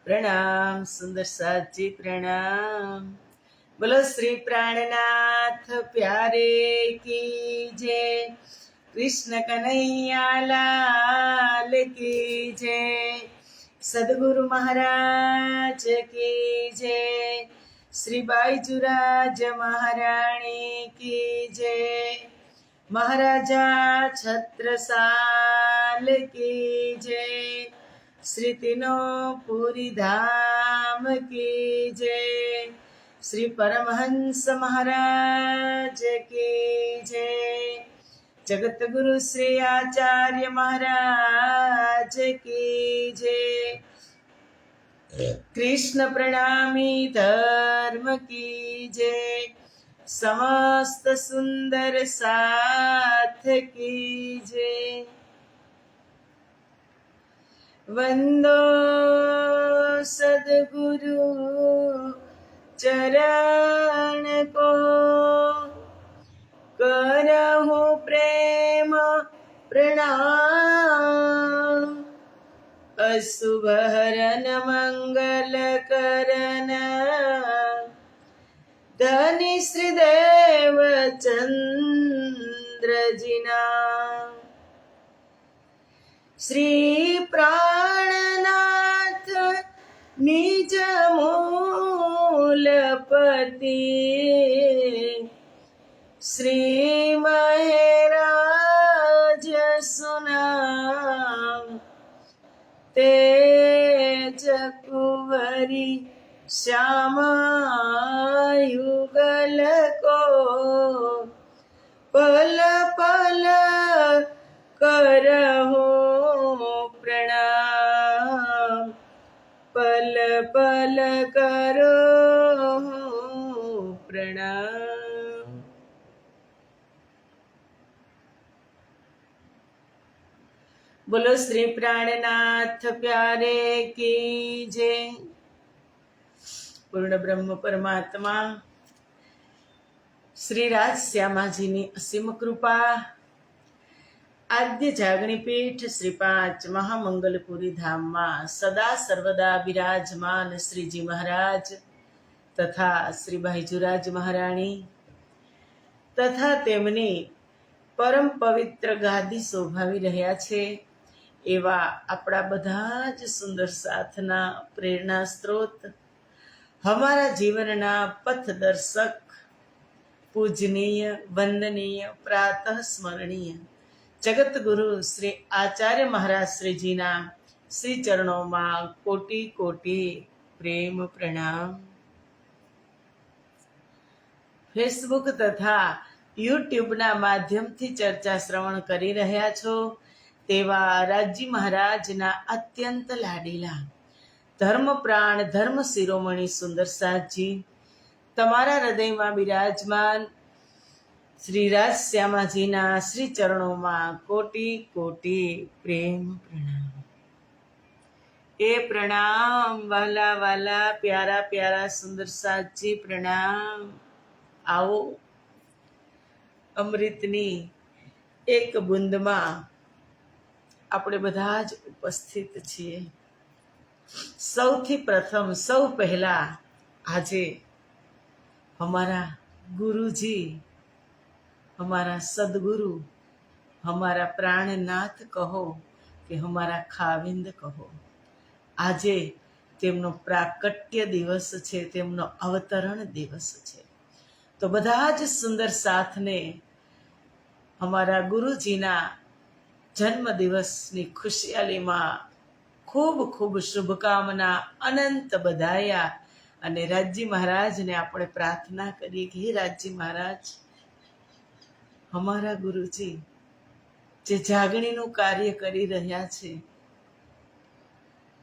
प्रणाम सुंदर साथ जी प्रणाम। बोलो श्री प्राणनाथ प्यारे की जय। कृष्ण कन्हैया लाल की जय। सदगुरु महाराज की जय। श्री बाईजुराज महाराणी की जय। महाराजा छत्रसाल की जय। श्री तीनों पुरी धाम की जय। श्री परमहंस महाराज की जय। जगत गुरु श्री आचार्य महाराज की जय। कृष्ण प्रणामी धर्म की जय। समस्त सुंदर साथ की जय। वंदो सद्गुरु चरण को, करहु प्रेम प्रणाम। अशुभ हरन मंगल करन, धनी श्रीदेव चंद्र जिना। श्री प्राणनाथ निज मूलपति, श्री महराज सुनाम। तेज कुंवरी श्यामा युगल को, पल पल करहु प्रणाम। पल पल करहु प्रणाम। बोलो श्री प्राणनाथ प्यारे की जय। पूर्ण ब्रह्म परमात्मा श्री राज श्यामाजीની અસીમ કૃપા, આદ્ય જાગણી પીઠ શ્રી 5 મહામંગલપુરી ધામમાં સદા સર્વદા બિરાજમાન શ્રીજી મહારાજ તથા શ્રી બાઈજુરાજ મહારાણી તથા તેમની પરમ પવિત્ર ગાદી શોભાવી રહ્યા છે એવા આપણા બધા જ સુંદર સાથના પ્રેરણા સ્ત્રોત, हमारा जीवनना पथदर्शक, पूजनीय वंदनीय प्रातः स्मरणीय जगत गुरु श्री आचार्य महाराज श्री जीना श्री चरणों में कोटि कोटि प्रेम प्रणाम। फेसबुक तथा यूट्यूब ना माध्यम थी चर्चा श्रवण करी रह्या छो तेवा राजी महाराज ना अत्यंत लाडीला धर्म प्राण धर्म शिरोमणि सुंदर साथ जी तमारा हृदय में विराजमान श्री राज श्यामाजी ना श्री चरणों में कोटि कोटि प्रेम प्रणाम। ए प्रणाम वाला वाला प्यारा प्यारा सुंदर साथ जी प्रणाम। आओ अमृतनी एक बूंद में આપણે બધા જ ઉપસ્થિત છીએ। સૌથી પ્રથમ સૌ પહેલા આજે हमारा गुरुजी, हमारा सदगुरु, हमारा प्राणनाथ कहो कि हमारा खाविंद कहो, आजे तेमनो प्राकट्य दिवस छे, तेमनो अवतरण दिवस छे। तो बधा ज सुंदर साथने हमारा गुरुजीना जन्म दिवसनी खुशियाली में खूब खूब शुभकामना अनंत बधाया। अने राजी महाराज ने આપણે प्रार्थना करिए कि हे राजी महाराज, हमारा गुरुजी जे जागणीનું कार्य કરી રહ્યા છે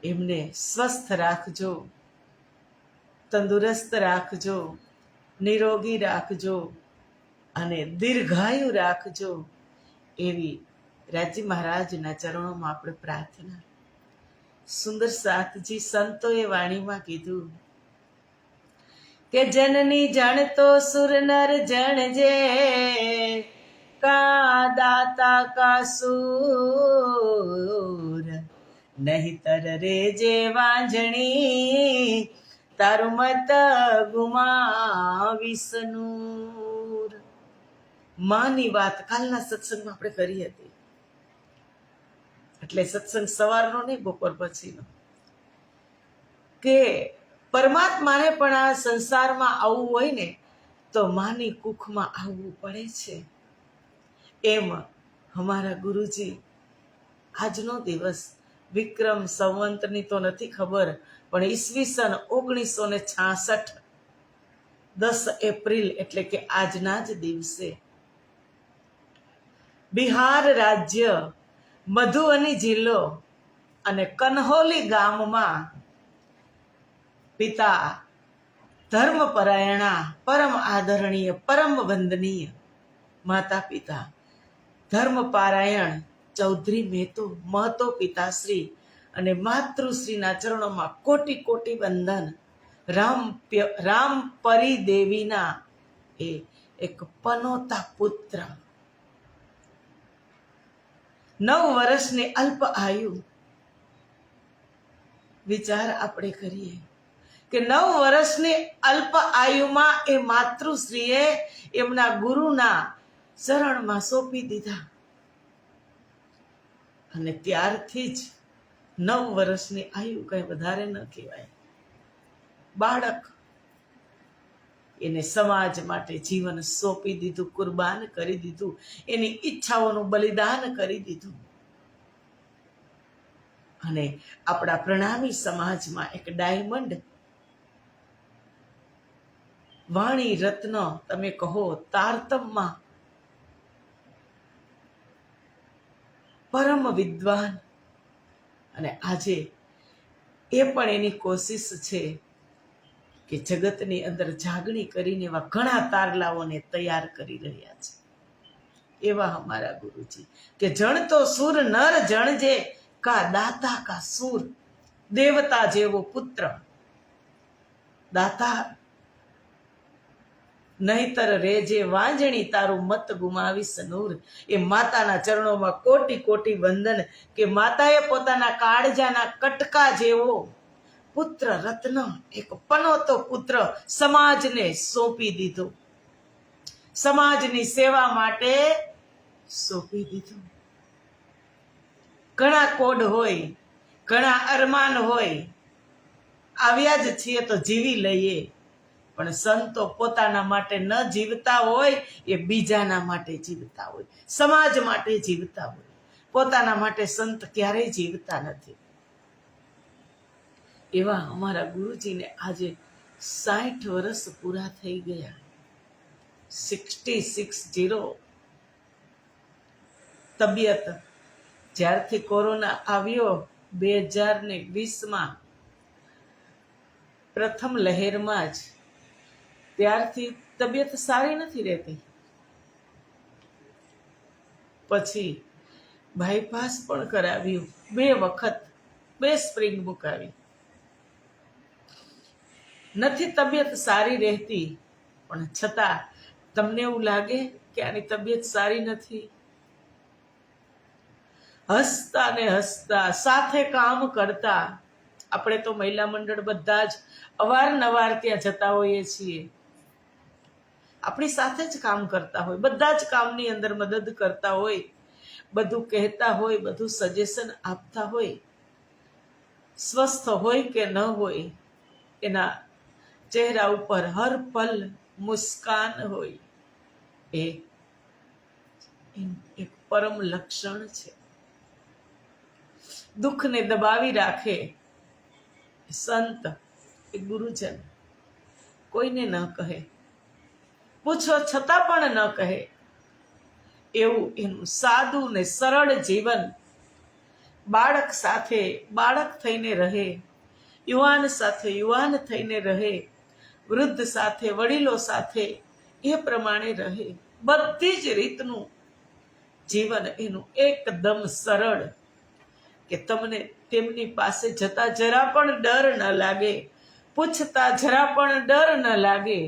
એમને સ્વસ્થ રાખજો, તંદુરસ્ત રાખજો, નિરોગી રાખજો અને દીર્ઘાયુ રાખજો એવી રાજી મહારાજના ચરણોમાં આપણે પ્રાર્થના। સુંદર સાથજી સંતોએ વાણીમાં કીધું કે जननी जन तो सुर नर जन जे, का दाता का सूर નહીતર રેજે વાંજણી તારું મત ગુમાવીશ નૂર. માની વાત કાલના સત્સંગમાં આપણે કરી હતી. એટલે સત્સંગ સવારનો નહીં, બપોર પછીનો, કે પરમાત્માને પણ આ સંસારમાં આવવું હોય ને તો માની કુખમાં આવવું પડે છે. એમ અમારા ગુરુજી આજનો દિવસ વિક્રમ સંવંતની તો નથી ખબર, પણ ઈસવીસન 1966 10 એપ્રિલ એટલે કે આજના જ દિવસે બિહાર રાજ્ય મધુબની જિલ્લો અને કન્હોલી ગામમાં પિતા ધર્મપરાયણા, પરમ આદરણીય, પરમ વંદનીય માતા પિતા ધર્મપારાયણ ચૌધરી મહતો પિતાશ્રી અને માતૃશ્રીના ચરણોમાં કોટી કોટી વંદન. રામપરી દેવીના એ એક પનોતા પુત્ર, 9 વર્ષની અલ્પ આયુ. વિચાર આપણે કરીએ કે 9 વર્ષની અલ્પ આયુમાં એ માતૃશ્રીએ એમના ગુરુના ચરણમાં સોંપી દીધા. અને ત્યારથી જ 9 વર્ષની આયુ કઈ વધારે ન કહેવાય. બાળક એને સમાજ માટે જીવન સોંપી દીધું, કુરબાન કરી દીધું, એની ઈચ્છાઓનું બલિદાન કરી દીધું. અને આપણા પ્રણામી સમાજમાં એક ડાયમંડ, વાણી રત્ન તમે કહો, તારતમમાં પરમ વિદ્વાન. અને આજે એ પણ એની કોશિશ છે કે જગતની અંદર જાગણી કરીને એવા ઘણા તારલાઓને તૈયાર કરી રહ્યા છે. એવા અમારા ગુરુજી કે જણતો સુર નર જણજે, કા દાતા કા સુર. દેવતા જેવો પુત્ર, દાતા નહીતર રેજે વાંજણી તારું મત ગુમાવીશ નૂર. એ માતાના ચરણોમાં કોટી કોટી વંદન કે માતાએ પોતાના કાળજાના કટકા જેવો પુત્ર રત્ન, એક પનોતો પુત્ર સમાજને સોંપી દીધો, સમાજની સેવા માટે સોંપી દીધું. ઘણા કોડ હોય, ઘણા અરમાન હોય, આવ્યા જ છીએ તો જીવી લઈએ. પણ સંતો પોતાના માટે ન જીવતા હોય, એ બીજાના માટે જીવતા હોય, સમાજ માટે જીવતા હોય. પોતાના માટે સંત ક્યારેય જીવતા નથી. એવા અમારા ગુરુજીને આજે 60 વર્ષ પૂરા થઈ ગયા. 66 તબિયત જ્યારથી કોરોના આવ્યો 2020માં પ્રથમ લહેરમાં જ, ત્યારથી તબિયત સારી નથી રહેતી. પછી બાયપાસ પણ કરાવ્યું, 2 વખત 2 સ્પ્રિંગ મુકાવી. નથી તબિયત સારી રહેતી, પણ છતાં તમને એવું લાગે કે આની તબિયત સારી નથી. હસતા ને હસતા, સાથે કામ કરતા. આપણે તો મહિલા મંડળ બધા જ અવારનવાર ત્યાં જતા હોઈએ છીએ. આપણી સાથે જ કામ કરતા હોય, બધા જ કામની અંદર મદદ કરતા હોય, બધું કહેતા હોય, બધું સજેશન આપતા હોય. સ્વસ્થ હોય કે ન હોય, એના ચહેરા ઉપર હર પલ મુસ્કાન હોય. એ એક પરમ લક્ષણ છે. દુઃખને દબાવી રાખે સંત, એ ગુરુજન કોઈને ન કહે, પૂછો છતાં પણ ન કહે. એવું એનું સાદું ને સરળ જીવન. બાળક સાથે બાળક થઈને રહે, યુવાન સાથે યુવાન થઈને રહે, વૃદ્ધ સાથે વડીલો સાથે એ પ્રમાણે રહે. બધી જ રીતનું જીવન એનું એકદમ સરળ, કે તમને તેમની પાસે જતા જરા પણ ડર ન લાગે, પૂછતા જરા પણ ડર ન લાગે.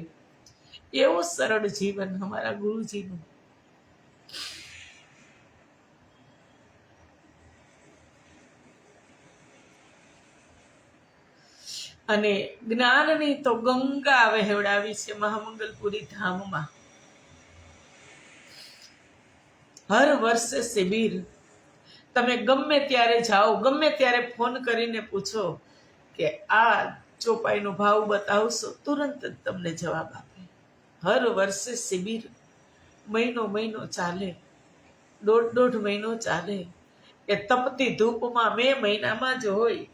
એવું સરળ જીવન અમારા ગુરુજીનું. અને જ્ઞાનની તો ગંગા વહેવડાવી છે મહામંગલપુરી ધામમાં. હર વર્ષે શિબિર. તમે ગમે ત્યારે જાઓ, ગમે ત્યારે ફોન કરીને પૂછો કે આ ચોપાઈનો ભાવ બતાવશો, તુરંત જ તમને જવાબ આપે. હર વર્ષે શિબિર મહિનો ચાલે, દોઢ મહિનો ચાલે. એ તપતી ધૂપમાં મે મહિનામાં જ હોય.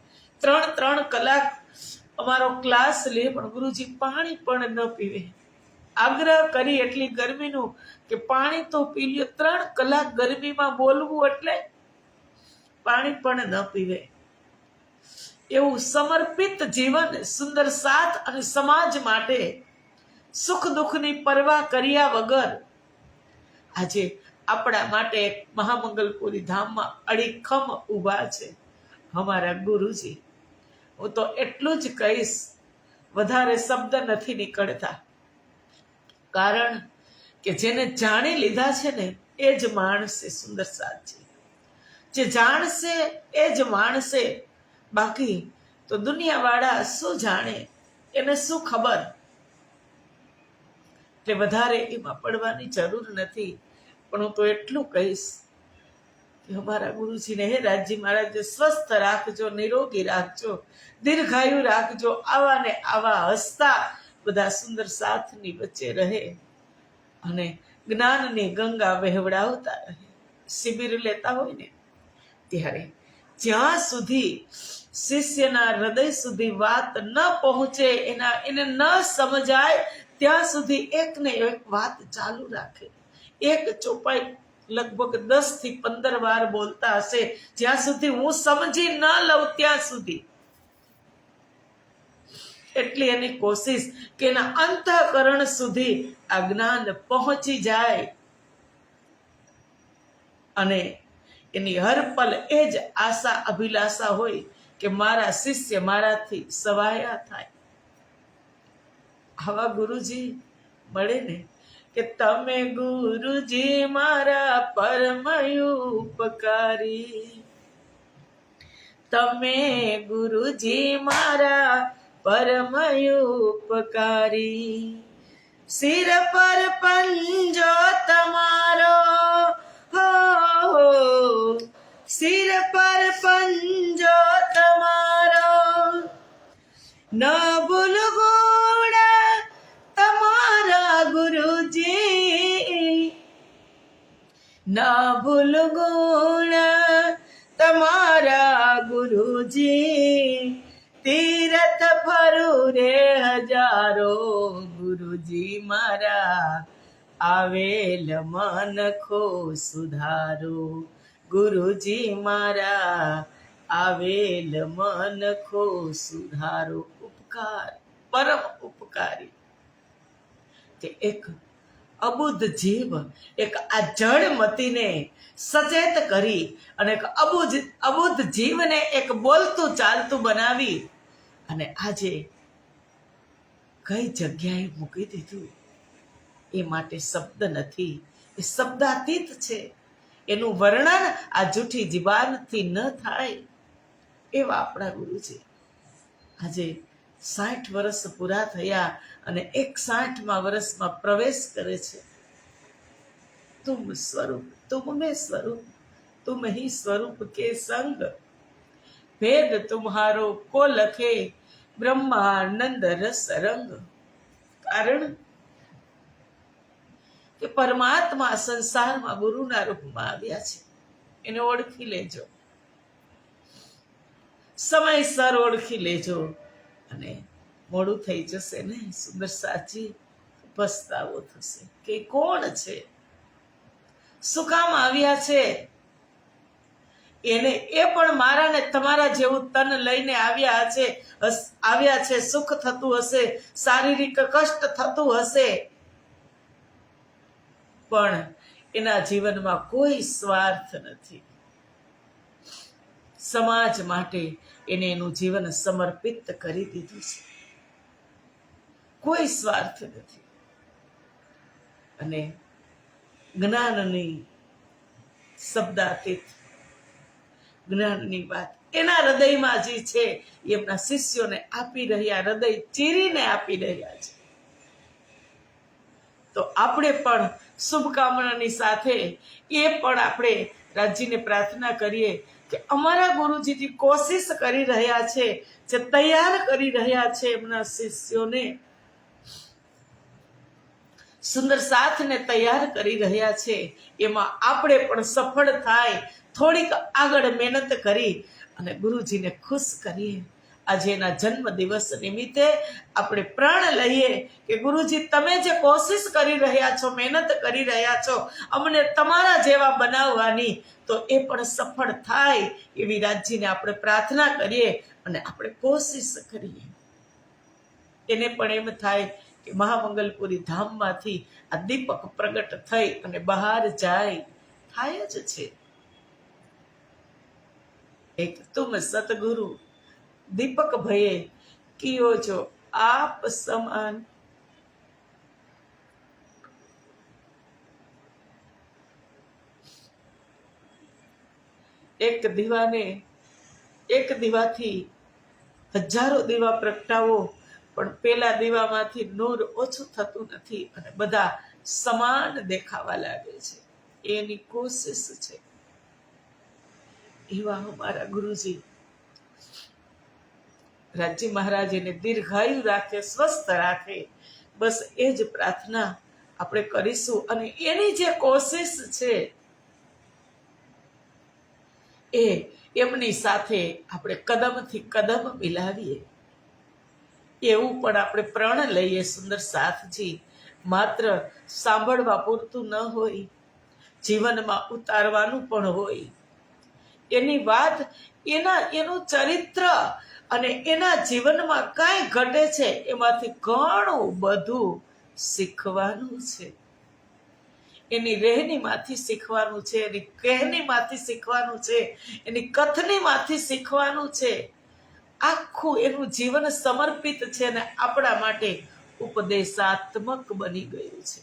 3 કલાક અમારો ક્લાસ લે, પણ ગુરુજી પાણી પણ ન પીવે. આગ્રહ કરી એટલી ગરમીનું કે પાણી તો પી લ્યો. 3 કલાક ગરમીમાં બોલવું એટલે પાણી પણ ન પીવે. એવું સમર્પિત જીવન, સુંદર સાથ અને સમાજ માટે સુખ દુઃખની પરવા કર્યા વગર આજે આપણા માટે મહામંગલપુરી ધામમાં અડીખમ ઊભા છે અમારા ગુરુજી. હું તો એટલું જ કહીશ, વધારે શબ્દ નથી નીકળતા. કારણ કે જેને જાણી લીધા છે ને એ જ માણસે સુંદર સાથ છે. જે જાણશે એ જ માણસે. બાકી તો દુનિયાવાળા શું જાણે, એને શું ખબર. એટલે વધારે એમાં પડવાની જરૂર નથી. પણ હું તો એટલું કહીશ કે અમારા ગુરુજીને, હે રાજજી મહારાજ, સ્વસ્થ રાખજો, નિરોગી રાખજો, દીર્ઘાયુ રાખજો. આવા ને આવા હસતા બધા સુંદર સાથની વચ્ચે રહે અને જ્ઞાનની ગંગા વહેવડાવતા રહે. શિબિર લેતા હોય ને ત્યારે જ્યાં સુધી શિષ્યના હૃદય સુધી વાત ન પહોંચે, એને ન સમજાય, ત્યાં સુધી એક ને એક વાત ચાલુ રાખે. એક ચોપાઈ લગભગ 10 થી 15 વાર બોલતા હશે, જ્યાં સુધી હું સમજી ન લઉં ત્યાં સુધી. એટલી એની કોશિશ કે એના અંતઃકરણ સુધી આ જ્ઞાન પહોંચી જાય. અને એની હર પલ એ જ આશા અભિલાષા હોય કે મારા શિષ્ય મારાથી સવાયા થાય. આવા ગુરુજી મળે ને કે તમે ગુરુજી મારા પરમ ઉપકારી, તમે ગુરુજી મારા પરમ ઉપકારી. સિર પર પંજો તમારો, હો સિર પર પંજો તમારો, ન ભૂલ ગુણ તમારા ગુરુજી, ન ભૂલ ગુણ તમારા ગુરુજી. તીરથ ફરું રે હજારો, ગુરુજી મારા આવેલ મન ખો સુધારો, ગુરુજી મારા આવેલ મન ખો સુધારો. ઉપકાર, પરમ ઉપકારી. કે એક અબુદ્ધ જીવ, એક આ જળમતીને સચેત કરી અને એક અબુદ્ધ જીવને એક બોલતું ચાલતું બનાવી અને આજે કઈ જગ્યાએ મૂકી દીધું એ માટે શબ્દ નથી. એ શબ્દાતીત છે. એનું વર્ણન આ જૂઠી જીબાનથી ન થાય. એવા આપણા ગુરુજી આજે 60 વર્ષ પૂરા થયા અને 61મા વર્ષમાં પ્રવેશ કરે છે. તુમ સ્વરૂપ, તુમ મેં સ્વરૂપ, તુમ ही स्वरूप के संग, भेद तुम्हारो को लखे બ્રહ્માનંદ રસ રંગ. કારણ કે પરમાત્મા સંસારમાં ગુરુના રૂપમાં આવ્યા છે. એને ઓળખી લેજો, સમયસર ઓળખી લેજો. અને મોડું થઈ જશે ને સુંદર સાચી પસ્તાવો થશે કે કોણ છે, શું કામ આવ્યા છે. એને એ પણ મારા ને તમારા જેવું તન લઈને આવ્યા છે. સુખ થતું હશે, શારીરિક કષ્ટ થતું હશે, પણ એના જીવનમાં કોઈ સ્વાર્થ નથી. સમાજ માટે એને એનું જીવન સમર્પિત કરી દીધું છે. કોઈ સ્વાર્થ નથી. અને જ્ઞાનની શબ્દાતીત જ્ઞાનની વાત એના હૃદયમાં જે છે એમના શિષ્યોને આપી રહ્યા, હૃદય ચીરીને આપી રહ્યા છે. તો આપણે પણ શુભકામનાની સાથે એ પણ આપણે રાજ્યને પ્રાર્થના કરીએ કે અમારા ગુરુજીજી કોશિશ કરી રહ્યા છે, જે તૈયાર કરી રહ્યા છે એમના શિષ્યોને, સુંદર સાથને તૈયાર કરી રહ્યા છે, એમાં આપણે પણ સફળ થાય, થોડીક આગળ મહેનત કરી અને ગુરુજીને ખુશ કરીએ. આજે એના જન્મ દિવસ નિમિત્તે આપણે પ્રણ લઈએ કે ગુરુજી, તમે જે કોશિશ કરી રહ્યા છો, મહેનત કરી રહ્યા છો અમને તમારા જેવા બનાવવાની, તો એ પણ સફળ થાય એવી રાજ્યને આપણે પ્રાર્થના કરીએ અને આપણે કોશિશ કરીએ. એને પણ એમ થાય કે મહામંગલપુરી ધામમાંથી આ દીપક પ્રગટ થઈ અને બહાર જાય, થાય જ છે. એક તુમ સતગુરુ દીપક ભયે કિયો જો આપ સમાન. એક દીવાથી હજારો દીવા પ્રગટાવો, પણ પેલા દીવામાંથી નૂર ઓછું થતું નથી અને બધા સમાન દેખાવા લાગે છે. એની કોશિશ છે. એવા અમારા ગુરુજી રાજ્ય મહારાજ એને દીર્ઘાયુ રાખે, સ્વસ્થ રાખે, બસ એ જ પ્રાર્થના આપણે કરીશું. અને એની જે કોશિશ છે એ એમની સાથે આપણે કદમથી કદમ મિલાવીએ એવું પણ આપણે પ્રણ લઈએ. સુંદર સાથજી માત્ર સાંભળવા પૂરતું ન હોય, જીવનમાં ઉતારવાનું પણ હોય. એની વાત, એનું ચરિત્ર અને એના જીવનમાં કાંઈ ઘટે છે એમાંથી ઘણું બધું શીખવાનું છે. એની રહેણીમાંથી શીખવાનું છે, એની કહેણીમાંથી શીખવાનું છે, એની કથનીમાંથી શીખવાનું છે. આખું એનું જીવન સમર્પિત છે અને આપણા માટે ઉપદેશાત્મક બની ગયું છે.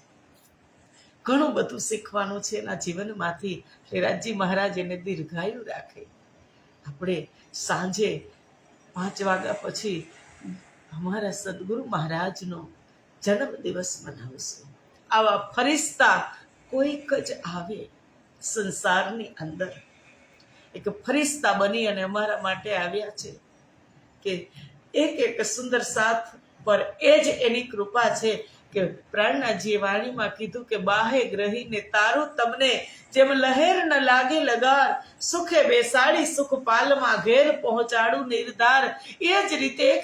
ઘણું બધું શીખવાનું છે એના જીવનમાંથી. રાજજી મહારાજ એને દીર્ઘાયુ રાખે. આપણે સાંજે 5 વાગ્યા પછી અમારા સદગુરુ મહારાજનો જન્મ દિવસ મનાવશું. આવા ફરિશ્તા કોઈક જ આવે સંસારની અંદર. એક ફરિશ્તા બની અને અમારા માટે આવ્યા છે કે એક સુંદર સાથ પર એ જ એની કૃપા છે કે પ્રાણનાજીએ વાણીમાં કીધું કે બાહે ગ્રહીને તારું તમને જેમ લહેર ન લાગે લગાર, સુખે બેસાડી સુખ પાલમાં ઘેર પહોંચાડું નિર્ધાર. એ જ રીતે એક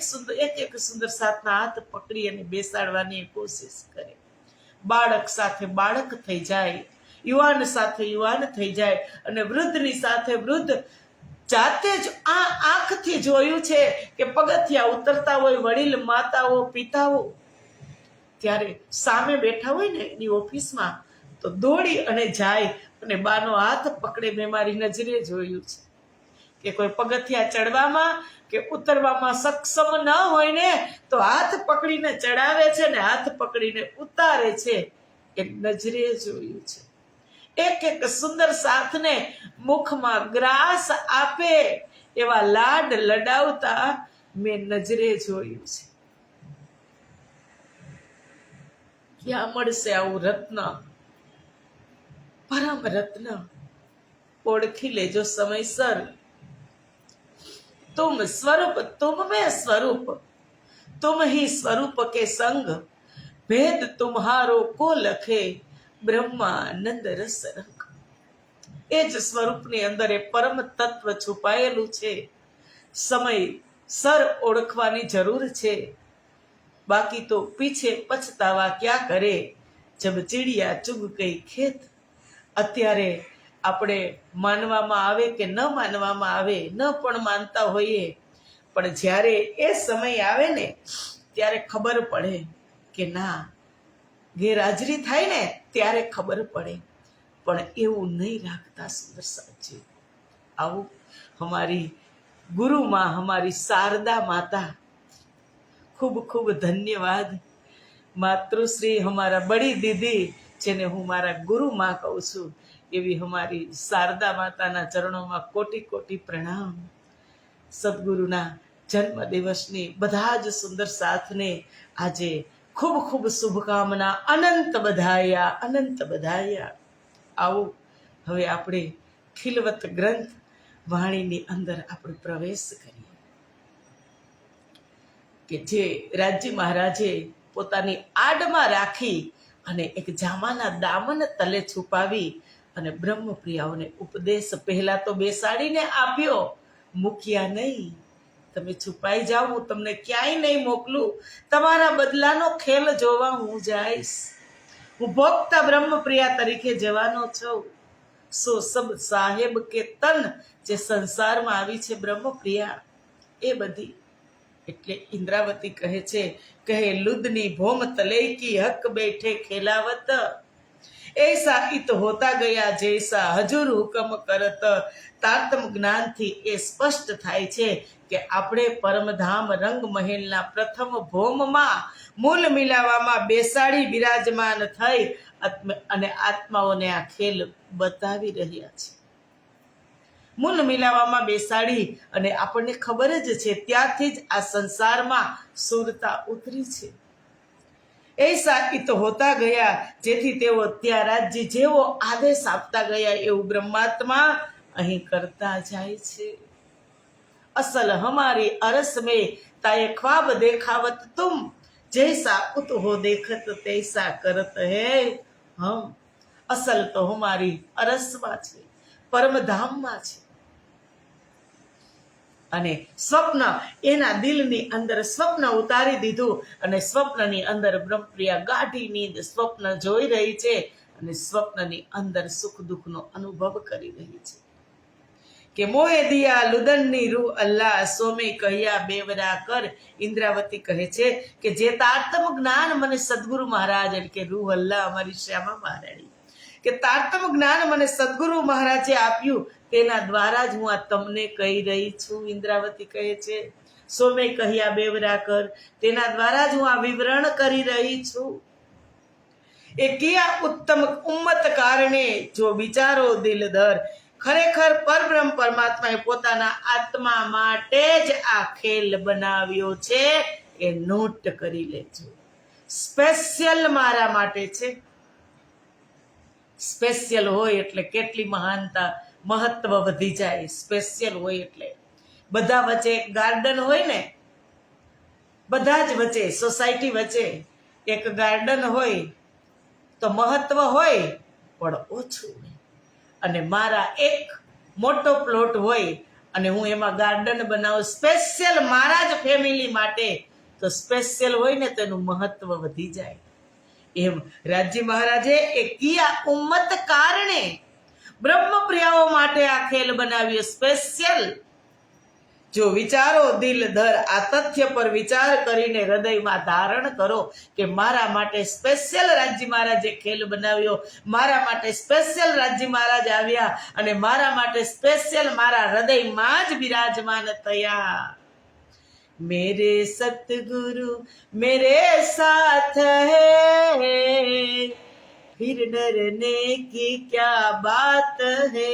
સુંદર સાથના હાથ પકડી અને બેસાડવાની કોશિશ કરે. બાળક સાથે બાળક થઈ જાય, યુવાન સાથે યુવાન થઈ જાય અને વૃદ્ધની સાથે વૃદ્ધ. જાતે જ આ આંખથી જોયું છે કે પગથિયા ઉતરતા હોય વડીલ માતાઓ પિતાઓ, ત્યારે સામે બેઠા હોય ને એની ઓફિસમાં, તો દોડી અને જાય અને બાનો હાથ પકડે. મેં મારી નજરે જોયું છે કે કોઈ પગથિયા ચડવામાં કે ઉતરવામાં સક્ષમ ન હોય ને તો હાથ પકડીને ચડાવે છે ને હાથ પકડીને ઉતારે છે. એ નજરે જોયું છે. એક સુંદર સાથને મુખમાં ગ્રાસ આપે એવા લાડ લડાવતા મેં નજરે જોયું છે. ક્યાં મળશે આવું રત્ન, પરમ રત્ન? ઓળખી લેજો સમયસર. तुम स्वरूप तुम में स्वरूप, तुम ही स्वरूप के संग, भेद तुम्हारो को लखे બ્રહ્માનંદ રસ રંગ. એ જ સ્વરૂપની અંદર એ પરમ તત્વ છુપાયેલું છે. સમયસર ઓળખવાની જરૂર છે. બાકી તો પીછે પછતાવા ક્યાં કરે, જબ ચીડિયા ચુગ ગઈ ખેત. અત્યારે આપણે માનવામાં આવે કે ન માનવામાં આવે, ન પણ માનતા હોઈએ, પણ જ્યારે એ સમય આવે ને ત્યારે ખબર પડે કે ના, ગેરહાજરી થાય ને ત્યારે ખબર પડે. પણ એવું નહીં રાખતા સુંદર સાચી. આવું અમારી ગુરુમાં, અમારી શારદા માતા, ખૂબ ખૂબ ધન્યવાદ. માતૃશ્રી અમારા બડી દીદી, જેને હું મારા ગુરુમાં કહું છું, એવી અમારી શારદા માતાના ચરણોમાં કોટી કોટી પ્રણામ. સદગુરુના જન્મદિવસની બધા જ સુંદર સાથને આજે ખૂબ ખૂબ શુભકામના. અનંત બધાયા, અનંત બધાયા. આવો હવે આપણે ખિલવત ગ્રંથ વાણીની અંદર આપણે પ્રવેશ કરીએ કે જે રાજી મહારાજે પોતાની આડમાં રાખી અને એક જામાના દામન તલે છુપાવી અને બ્રહ્મપ્રિયાઓને ઉપદેશ પહેલા તો બેસાડીને આપ્યો, મૂક્યા નહીં. તમે છુપાઈ જાઓ, હું તમને ક્યાંય નહીં મોકલું. તમારા બદલાનો ખેલ જોવા હું જઈશ. હું ભોગતા બ્રહ્મપ્રિયા તરીકે જવાનો છું. સો સબ સાહેબ કે તન જે સંસારમાં આવી છે બ્રહ્મપ્રિયા એ બધી. એટલે ઇન્દ્રાવતી કહે છે, કહે લુદની ભોમ તલે કી હક બેઠે ખેલાવત, ऐसा इत होता गया जैसा हजूर हुकम करत. તારતમ જ્ઞાનથી એ સ્પષ્ટ થાય છે કે આપણે પરમધામ રંગ મહેલના પ્રથમ ભોમમાં મૂલ મિલાવામાં બેસાડી બિરાજમાન થઈ અને આત્માઓને આ ખેલ બતાવી રહ્યા છે. મૂલ મિલાવામાં બેસાડી અને આપણને ખબર જ છે ત્યાંથી જ આ સંસારમાં સુરતા ઉતરી છે. ऐसा इत होता गया જેથી તેઓ ત્યાં રાજ્ય જેવો આદેશ આપતા ગયા એવું બ્રહ્માત્મા અહીં કરતા જાય છે. અસલ હમારી અરસ में ताये ख्वाब देखावत तुम जैसा उत हो देखत तैसा करत है हम. અસલ તો હમારી અરસમાં છે, પરમધામમાં છે. અને સ્વપ્ન એના દિલની અંદર સ્વપ્ન ઉતારી દીધું અને સ્વપ્નની અંદર બ્રહ્મપ્રિયા ગાઢી નીંદ સ્વપ્ન જોઈ રહી છે અને સ્વપ્નની અંદર સુખ દુઃખનો અનુભવ કરી રહી છે કે મોહે દિયા લુદનની રૂહ અલ્લાહ સોમે કહ્યા બેવરા કર. ઇન્દ્રાવતી કહે છે કે જે તારતમ જ્ઞાન મને સદગુરુ મહારાજ એટલે કે રૂહ અલ્લાહ અમારી શ્યામા મહારાણી કે તારતમ જ્ઞાન મને સદગુરુ મહારાજે આપ્યું તેના દ્વારા જ હું આ તમને કહી રહી છું. ઇન્દ્રાવતી કહે છે સોમે કહ્યા બેવરા કર, તેના દ્વારા જ હું આ વિવરણ કરી રહી છું. એ કિયા ઉત્તમ ઉમ્મત કારણે જો વિચારો દિલદર. ખરેખર પરબ્રહ્મ પરમાત્માએ પોતાના આત્મા માટે જ આ ખેલ બનાવ્યો છે. એ નોટ કરી લેજો. સ્પેશિયલ મારા માટે છે. સ્પેશિયલ હોય એટલે કેટલી મહાનતા મહત્વ વધી જાય. સ્પેશિયલ હોય એટલે બધા વચ્ચે એક ગાર્ડન હોય ને, બધા જ વચ્ચે સોસાયટી વચ્ચે એક ગાર્ડન હોય તો મહત્વ હોય પણ ઓછું હોય. અને મારા એક મોટો પ્લોટ હોય અને હું એમાં ગાર્ડન બનાવું સ્પેશિયલ મારા જ ફેમિલી માટે, તો સ્પેશિયલ હોય ને તેનું મહત્વ વધી જાય. એમ રાજ્ય મહારાજે એ કિયા ઉમ્મત કારણે બ્રહ્મપ્રિયાઓ માટે આ ખેલ બનાવ્યો સ્પેશિયલ. જો વિચારો દિલ ધર, આ તથ્ય પર વિચાર કરીને હૃદયમાં ધારણ કરો કે મારા માટે સ્પેશિયલ રાજ્ય મહારાજે ખેલ બનાવ્યો. મારા માટે સ્પેશિયલ રાજ્ય મહારાજ આવ્યા અને મારા માટે સ્પેશિયલ મારા હૃદયમાં જ બિરાજમાન થયા. मेरे सतगुरु मेरे साथ है, फिर डरने की क्या बात है.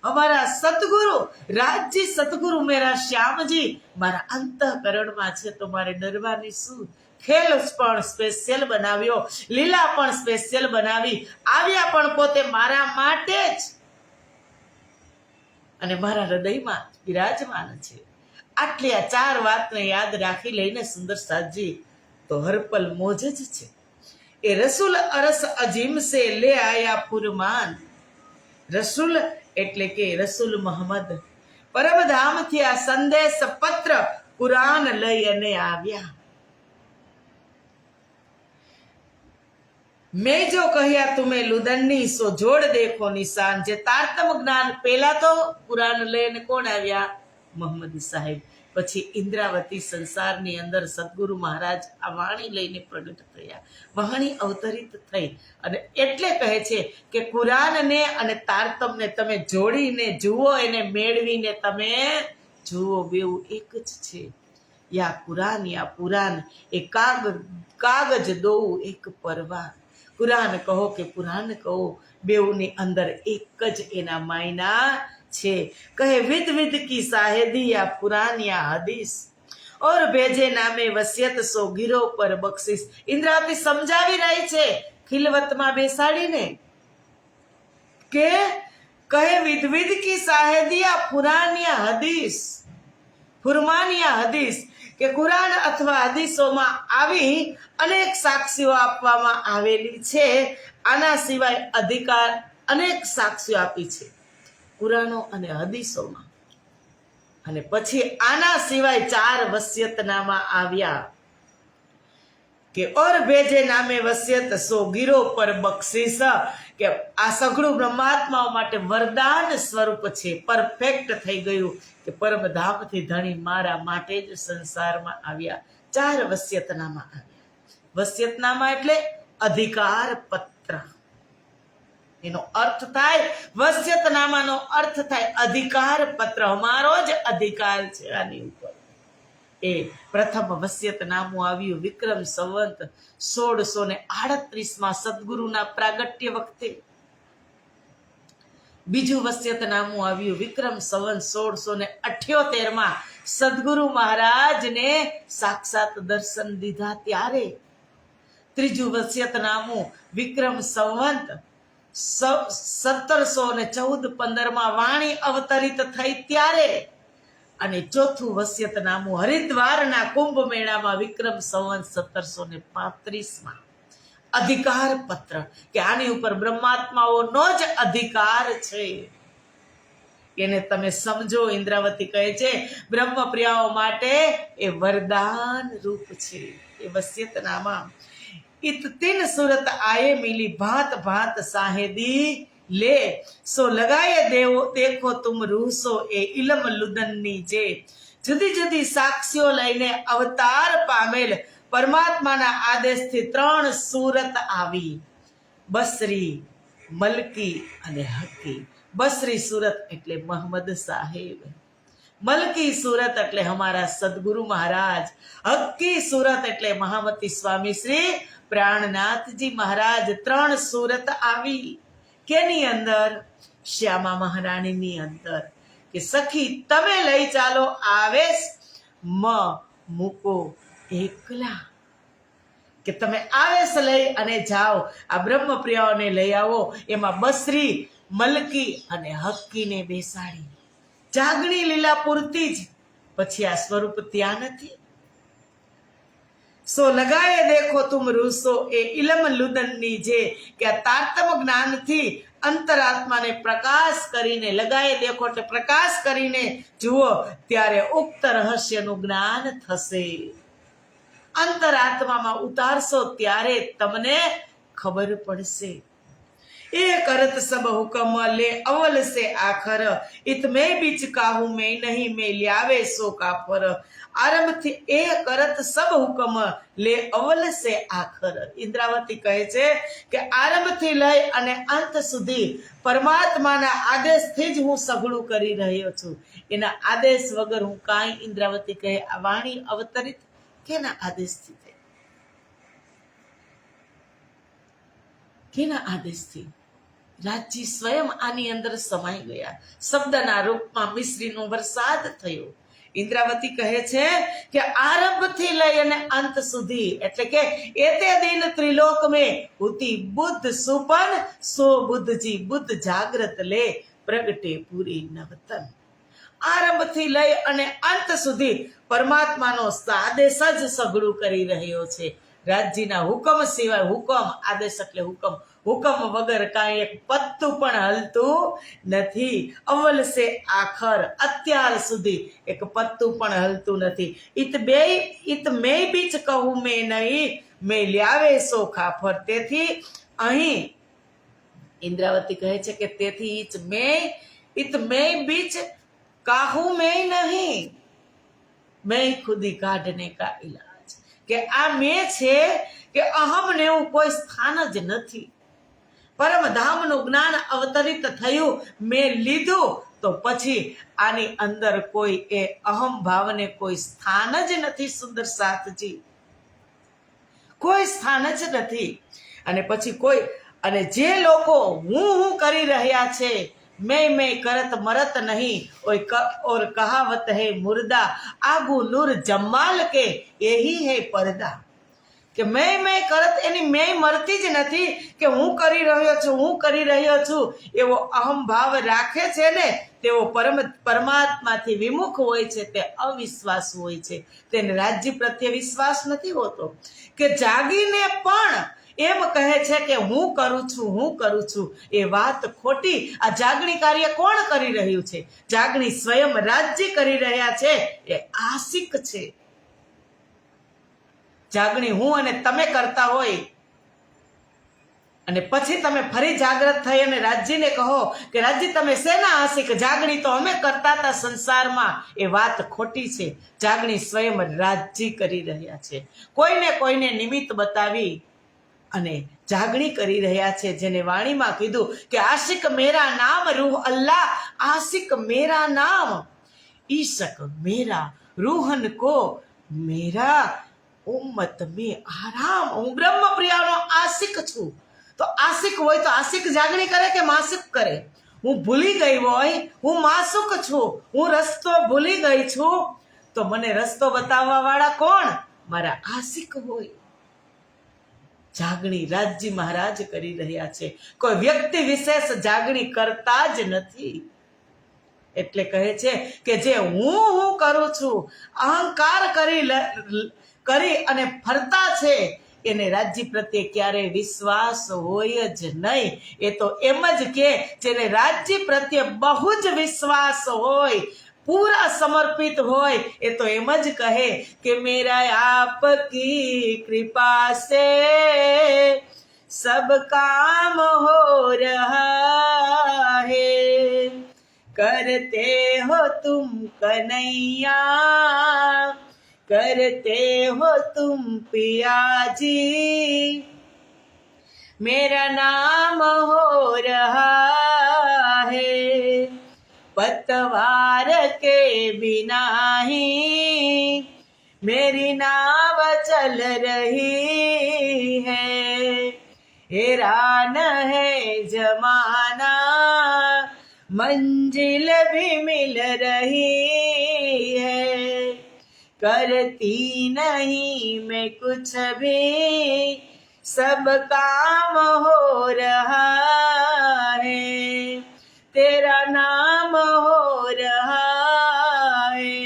हमारा सतगुरु રાજજી સતગુરુ મેરા શ્યામજી મારા અંતઃકરણમાં છે, તો મારે ડરવાની શું. ખેલ પણ સ્પેશિયલ બનાવ્યો, લીલા પણ સ્પેશિયલ બનાવી, આવ્યા પણ પોતે મારા માટે જ અને મારા હૃદયમાં બિરાજમાન છે. આટલી આ ચાર વાતને યાદ રાખી લઈને સુંદર સાજી તો હરપલ મોજ જ છે. એ રસૂલ અરસ અજીમ સે લે આયા ફુરમાન. રસૂલ એટલે કે રસૂલ મોહમ્મદ પરમધામથી આ સંદેશ પત્ર કુરાન લઈ અને આવ્યા. મેં જો કહ્યા તુમે લુદનની સો જોડ દેખો નિશાન. જે તારતમ જ્ઞાન પહેલા તો કુરાન લઈને કોણ આવ્યા? મોહમ્મદી સાહેબ. પછી ઇન્દ્રાવતી સંસારની અંદર સદગુરુ મહારાજ આ વાણી લઈને પ્રગટ થયા, વાણી અવતરિત થઈ અને એટલે કહે છે કે કુરાનને અને તારતમને તમે જોડીને જુઓ, એને મેળવીને તમે જુઓ, બેવું એક જ છે. યા કુરાન યા પુરાણ, એ કાગજ દોવું એક પરવાન. કુરાન કહો કે પુરાણ કહો, બેઉની અંદર એક જ એના માયના छे। कहे विध विध की साहेदी या पुरानिया हदीस और भेजे नामे वसियत सो गिरो पर बख्शिस। इंद्रावती समझावी रही छे खिलवतमां बेसाડીને કે કહે વિધ વિધ की साहेदिया पुरानिया हदीस फुरमानिया हदीस કે કુરાન અથવા હદીસોમાં આવી અનેક સાક્ષીઓ આપવામાં આવેલી છે. આના સિવાય અધિકાર અનેક સાક્ષીઓ આપી છે કુરાનો અને હદીસોમાં. અને પછી આના સિવાય 4 વસિયતનામા આવ્યા કે ઓર ભેજે નામે વસિયત સો ગીરો પર બક્ષિસ, કે આ સઘળું બ્રહ્માત્માઓ માટે વરદાન સ્વરૂપ છે. પરફેક્ટ થઈ ગયું કે પરમધામથી ધણી મારા માટે જ સંસારમાં આવ્યા. 4 વસિયતનામા આવ્યા. વસિયતનામા એટલે અધિકાર પત્ર. એનો અર્થ થાય વસિયતનામાનો અર્થ થાય અધિકાર પત્ર. અમારો જ અધિકાર છે આની ઉપર. એ પ્રથમ વસિયતનામું આવ્યું વિક્રમ સંવત 1638 સદગુરુના પ્રાગટ્ય વખતે. બીજું વસિયતનામું આવ્યું વિક્રમ સંવત 1678 સદગુરુ મહારાજને સાક્ષાત દર્શન દીધા ત્યારે. ત્રીજું વસિયતનામું વિક્રમ સંવત 1714-15 વાણી અવતરિત થઈ ત્યારે. અને ચોથું વસિયતનામું હરિદ્વારના કુંભ મેળામાં વિક્રમ સંવત 1735 અધિકાર પત્ર, કે આની ઉપર બ્રહ્માત્માઓનો જ અધિકાર છે. એને તમે સમજો. ઇન્દ્રાવતી કહે છે બ્રહ્મપ્રિયાઓ માટે એ વરદાન રૂપ છે એ વસિયતનામા. इत 3 सूरत आए मिली भांत भांत साहेदी ले, सो लगाए देवो देखो तुम रूसो ए इलम લુદનની જે. જુદી જુદી સાક્ષીઓ લઈને અવતાર પામેલ પરમાત્માના આદેશથી 3 સુરત આવી. બસરી, મલકી અને હકી. બસરી સુરત એટલે મોહમ્મદ સાહેબ, મલકી સુરત એટલે હમારા સદગુરુ મહારાજ, હક્કી સુરત એટલે મહામતી સ્વામી શ્રી પ્રાણનાથજી મહારાજ. 3 સુરત આવી. કેની અંદર? શ્યામા મહારાણીની અંદર. કે સખી તમે લઈ ચાલો આવેશ મૂકો એકલા. કે તમે આવેશ લઈ અને જાઓ, આ બ્રહ્મપ્રિયાઓને લઈ આવો. એમાં બસરી, મલકી અને હક્કીને બેસાડી. જાગણી લીલા પૂરતી જ, પછી આ સ્વરૂપ ત્યાં નથી. સો લગાએ દેખો તુમ રૂસો એ ઇલમ લુદનની જે, કે આ તારતમ જ્ઞાનથી અંતરાત્માને પ્રકાશ કરીને, લગાએ દેખો એટલે પ્રકાશ કરીને જુઓ ત્યારે ઉક્ત રહસ્યનું જ્ઞાન થશે. અંતરાત્મામાં ઉતારશો ત્યારે તમને ખબર પડશે. एक करत सब हुक्म ले अवल से आखर, इत में बीच काहू में नहीं में ल्यावे सो काफर. आरंभ थी ए करत सब हुक्म ले अवल से आखर. इंद्रावती કહે છે કે આરંભથી લઈ અને અંત સુધી પરમાત્માના આદેશથી જ હું સઘળું કરી રહ્યો છું. એના આદેશ વગર હું કાંઈ. ઇન્દ્રાવતી કહે આ વાણી અવતરિત કેના આદેશથી થઈ? કેના આદેશથી? રાજજી સ્વયં આની અંદર સમાઈ ગયા. શબ્દના રૂપમાં મિશ્રીનો વરસાદ થયો. ઇન્દ્રાવતી કહે છે કે આરંભથી લઈ અને અંત સુધી, એટલે કે એતે દિન ત્રિલોક में उति बुद्ध सुपन सो बुद्धजी बुद्ध जागृत ले प्रगटे पूरी नवतन. આરંભથી લઈ અને અંત સુધી પરમાત્માનો આદેશ જ સઘળું કરી રહ્યો છે. રાજજીના હુકમ સિવાય, હુકમ આદેશ એટલે હુકમ, હુકમ વગર કાંઈ એક પત્તું પણ હલતું નથી. અવ્વલ સે આખર, અત્યાર સુધી એક પત્તું પણ હલતું નથી. इत મેં બીચ કહું મેં નહીં, મેં લ્યાવે સો ખાફર. તેથી અહીં ઇન્દ્રાવતી કહે છે કે તેથી इत મેં બીચ કાહું મેં નહીં, મેં ખુદી કાઢને કા ઇલાજ. કે આ મેં છે કે અહમને એવું કોઈ સ્થાન જ નથી. પરમધામનું જ્ઞાન અવતરિત થયું, મેં લીધું, તો પછી આની અંદર કોઈ એ અહમ ભાવને કોઈ સ્થાન જ નથી. સુંદર સાથજી, કોઈ સ્થાન જ નથી. અને પછી કોઈ, અને જે લોકો હું કરી રહ્યા છે, मैं करत मरत नहीं और कहावत है मुर्दा आगू नूर जमाल के यही है पर्दा કે મેં કરત એની મેં મરતી જ નથી કે હું કરી રહ્યો છું એવો અહંભાવ રાખે છે ને તેઓ પરમાત્માથી વિમુખ હોય છે, તે અવિશ્વાસ હોય છે, તેને રાજ્ય પ્રત્યે વિશ્વાસ નથી હોતો, કે જાગીને પણ એમ કહે છે કે હું કરું છું, એ વાત ખોટી. આ જાગણી કાર્ય કોણ કરી રહ્યું છે? જાગણી સ્વયં રાજ્ય કરી રહ્યા છે, એ આશિક છે. જાગણી હું અને તમે કરતા હોય અને પછી તમે ફરી જાગૃત થઈ અને રાજ્યને કહો કે રાજ્ય તમે શેના આશિક? જાગણી તો અમે કરતા હતા સંસારમાં, એ વાત ખોટી છે. જાગણી સ્વયં રાજ્ય કરી રહ્યા છે, કોઈને નિમિત્ત બતાવી અને જાગણી કરી રહ્યા છે. જેને વાણીમાં કીધું કે આશિક મેરા નામ રૂહ અલ્લાહ, આશિક મેરા નામ ઈશક મેરા રૂહન को मेरा ઉમ્મત મેં આરામ. હું બ્રહ્મ પ્રિયાનો આશિક છું. તો આશિક હોય તો આશિક જાગણી કરે કે માસિક કરે? હું ભૂલી ગઈ હોય, હું માસુક છું, હું રસ્તો ભૂલી ગઈ છું, તો મને રસ્તો બતાવવા વાળા કોણ? મારા આશિક હોય. જાગણી રાજ્ય મહારાજ કરી રહ્યા છે, કોઈ વ્યક્તિ વિશેષ જાગણી કરતા જ નથી. એટલે કહે છે કે જે હું કરું છું અહંકાર કરી અને ફરતા છે એને રાજ્ય પ્રત્યે ક્યારેય વિશ્વાસ હોય જ નહીં. એ તો એમ જ કે જેને રાજ્ય પ્રત્યે બહુ જ વિશ્વાસ હોય, પૂરા સમર્પિત હોય, એ તો એમ જ કહે કે મેરા આપકી કૃપા સે સબ કામ હો રહા હૈ, करते हो तुम कन्हैया, करते हो तुम पिया जी, मेरा नाम हो रहा है पतवार के बिना ही मेरी नाव चल रही है, हैरान है जमाना मंजिल भी मिल रही है, करती नहीं मैं कुछ भी सब काम हो रहा है, तेरा नाम हो रहा है,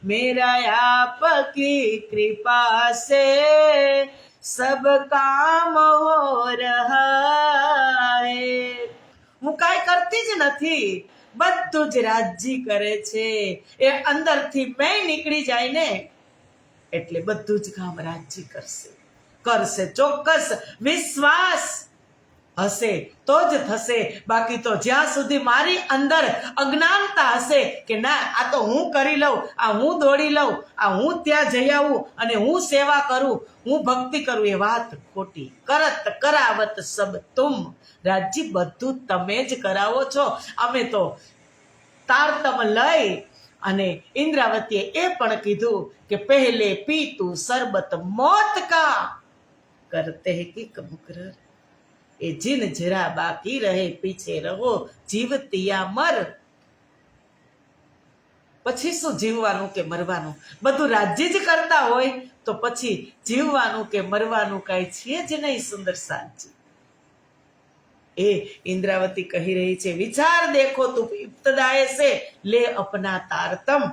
मेरा आपकी कृपा से सब काम हो रहा है. હું કાંઈ કરતી જ નથી, બધું જ રાજ્ય કરે છે. એ અંદરથી મેં નીકળી જાય ને એટલે બધું જ કામ રાજ્ય કરશે. ચોક્કસ વિશ્વાસ હશે તો જ થશે. બાકી તો જ્યાં સુધી મારી અંદર અજ્ઞાનતા હશે કે ના આ તો હું કરી લઉં, આ હું દોડી લઉં, આ હું ત્યાં જઈ આવું અને હું સેવા કરું, હું ભક્તિ કરું, એ વાત ખોટી. કરત કરાવત સબ તુમ, રાજ્ય બધું તમે જ કરાવો છો. અમે તો તારતમ લઈ અને ઇન્દ્રાવતીએ એ પણ કીધું કે પહેલે પીતું શરબત મોત કા કરતે કે કબુકર, એ જીન જરા બાકી રહે પીછે રહો જીવતિયા મર. પછી શું જીવવાનું કે મરવાનું? બધું રાજ્ય જ કરતા હોય તો પછી જીવવાનું કે મરવાનું કાંઈ છે જ નહીં. સુંદર સાજી એ ઇન્દ્રાવતી કહી રહી છે, વિચાર દેખો તું ઇબ્તદાએ સે લે અપના તારતમ,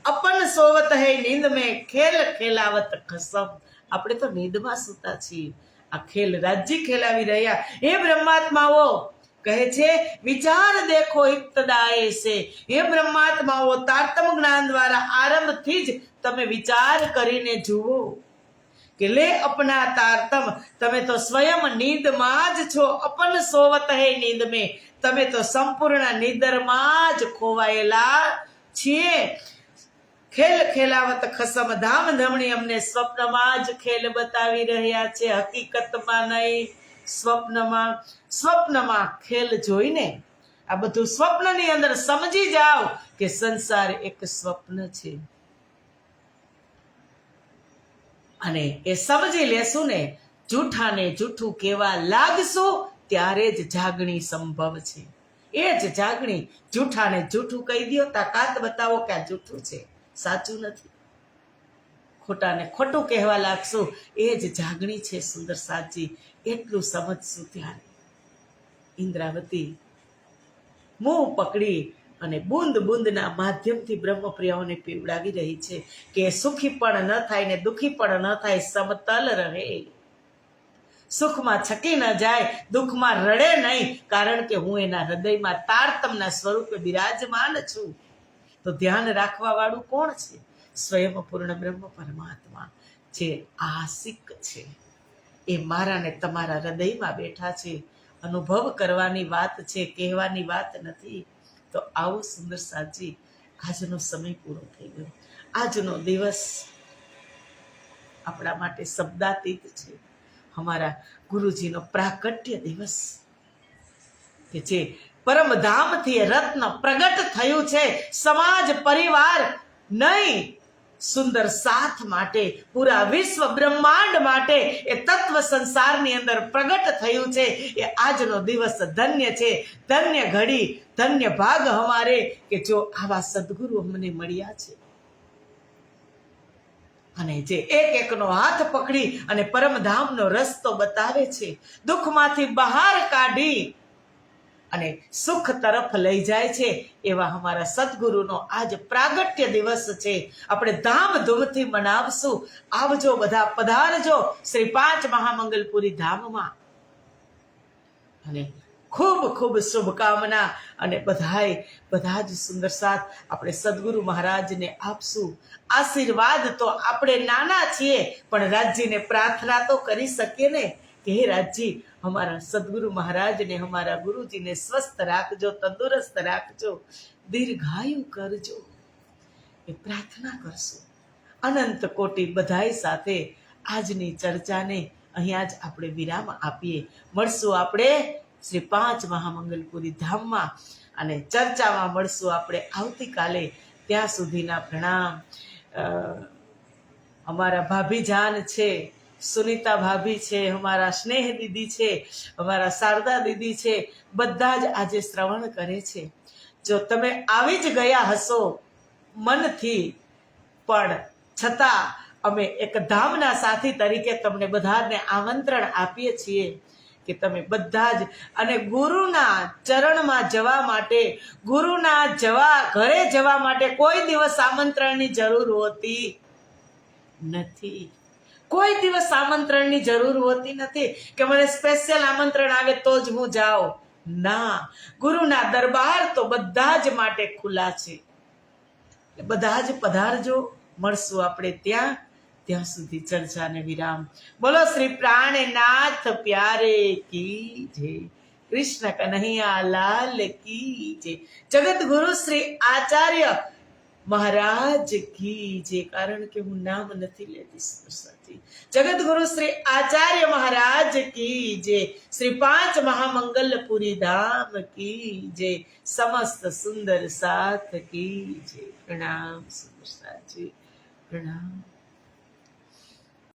अपन सोवत है नींद में खेल खेलावत कसम. આપણે તો નીંદમાં સૂતા છીએ, આ ખેલ રાજ્ય ખેલાવી રહ્યા. હે બ્રહ્માત્માઓ કહે છે વિચાર દેખો ઇબ્તદાએ સે, હે બ્રહ્માત્માઓ તારતમ જ્ઞાન દ્વારા આરંભથી જ તમે વિચાર કરીને જુઓ કે લે અપના તારતમ, તમે તો સ્વયં નીંદમાં જ છો. અપન સોવત હે નીંદ મેં, તમે તો સંપૂર્ણ નિંદરમાં જ ખોવાયેલા છીએ. ખેલ ખેલાવત ખસમ, ધામ ધમણી અમને સ્વપ્નમાં જ ખેલ બતાવી રહ્યા છે, હકીકતમાં નહીં, સ્વપ્નમાં ખેલ જોઈને આ બધું સ્વપ્નની અંદર સમજી જાઓ કે સંસાર એક સ્વપ્ન છે. અને એ સમજી લેશું ને જૂઠાને જૂઠું કેવા લાગશું ત્યારે જ જાગણી સંભવ છે. એ જ જાગણી. જૂઠાને જૂઠું કહી દો, તાકાત બતાવો કે આ જૂઠું છે, સાચું નથી. ખોટાને ખોટું કહેવા લાગશો, એ જ જાગણી છે સુંદર સાચી. એટલું સમજશું ત્યારે ઇન્દ્રાવતી મોં પકડી અને બુંદ બુંદના માધ્યમથી બ્રહ્મપ્રિયાઓને પીવડાવી રહી છે કે સુખી પણ ન થાય ને દુઃખી પણ ન થાય, સમતલ રહે. સુખમાં છકી ન જાય, દુઃખમાં રડે નહીં, કારણ કે હું એના હૃદયમાં તારતમના સ્વરૂપે બિરાજમાન છું. તો ધ્યાન રાખવા વાળું કોણ છે? સ્વયં પૂર્ણ બ્રહ્મ પરમાત્મા, જે આસિક છે. એ મારા ને તમારા હૃદયમાં બેઠા છે. અનુભવ કરવાની વાત છે, કહેવાની વાત નથી. તો આવો સુંદર સાચી, આજનો સમય પૂરો થઈ ગયો. આજનો દિવસ આપણા માટે શબ્દાતીત છે. અમારા ગુરુજીનો પ્રાકટ્ય દિવસ કે જે પરમધામથી રત્ન પ્રગટ થયું છે. સમાજ પરિવાર નહીં, સુંદર સાથ માટે, પૂરા વિશ્વ બ્રહ્માંડ માટે એ તત્વ સંસારની અંદર પ્રગટ થયું છે. એ આજનો દિવસ ધન્ય છે, ધન્ય ઘડી, ધન્ય ભાગ હમારે કે જો આવા સદગુરુ અમને મળ્યા છે. અને જે એક એકનો હાથ પકડી અને પરમધામનો રસ્તો બતાવે છે, દુઃખમાંથી બહાર કાઢી અને સુખ તરફ લઈ જાય છે. એવા અમારા સદગુરુનો આજ પ્રાગટ્ય દિવસ છે. આપણે ધામધૂમથી મનાવશું. આવજો બધા, પધારજો શ્રી 5 મહામંગલપુરી ધામમાં. અને ખૂબ ખૂબ શુભકામના. અને બધા જ સુંદર સાથ આપણે સદગુરુ મહારાજને આપશું. આશીર્વાદ તો આપણે નાના છીએ, પણ રાજજીને પ્રાર્થના તો કરી શકીએ ને કે હે રાજજી, અમારા સદગુરુ મહારાજને, અમારા ગુરુજીને સ્વસ્થ રાખજો, તંદુરસ્ત રાખજો, દીર્ઘાયુ કરજો. એ પ્રાર્થના કરશું. અનંત કોટી બધાય સાથે આજની ચર્ચાને અહીંયા જ આપણે વિરામ આપીએ. મળશું આપણે શ્રી 5 મહામંગલપુરી ધામમાં અને ચર્ચામાં મળશું આપણે આવતીકાલે. ત્યાં સુધીના પ્રણામ. અમારા ભાભી જાન છે, સુનિતા ભાભી છે, અમારા સ્નેહ દીદી છે, અમારા શારદા દીદી છે, બધા જ આજે શ્રવણ કરે છે. જો તમે આવી જ ગયા હશો મનથી, પણ છતાં અમે એક ધામના સાથી તરીકે તમને બધાને આમંત્રણ આપીએ છીએ કે તમે બધા જ અને ગુરુના ચરણમાં જવા માટે, ગુરુના ઘરે જવા માટે કોઈ દિવસ આમંત્રણની જરૂર હોતી નથી. કોઈ દિવસ આમંત્રણની જરૂર હોતી નથી કે મને સ્પેશિયલ આમંત્રણ આવે તો જ હું જાઉં. ના, ગુરુના દરબાર તો બધા જ માટે ખુલ્લા છે. બધા જ પધારજો. મળશું આપણે ત્યાં સુધી ચર્ચાને વિરામ. બોલો શ્રી પ્રાણનાથ પ્યારે કી જય. કૃષ્ણ કન્હૈયા લાલ કી જય. જગત ગુરુ શ્રી આચાર્ય મહારાજ કી જય. કારણ કે હું નામ નથી લેતી સાથી. જગત ગુરુ શ્રી આચાર્ય મહારાજ કી જય. શ્રી 5 મહામંગલપુરી ધામ કી જય. સમસ્ત સુંદર સાથ કી જય. પ્રણામ સુંદર સાથી, પ્રણામ.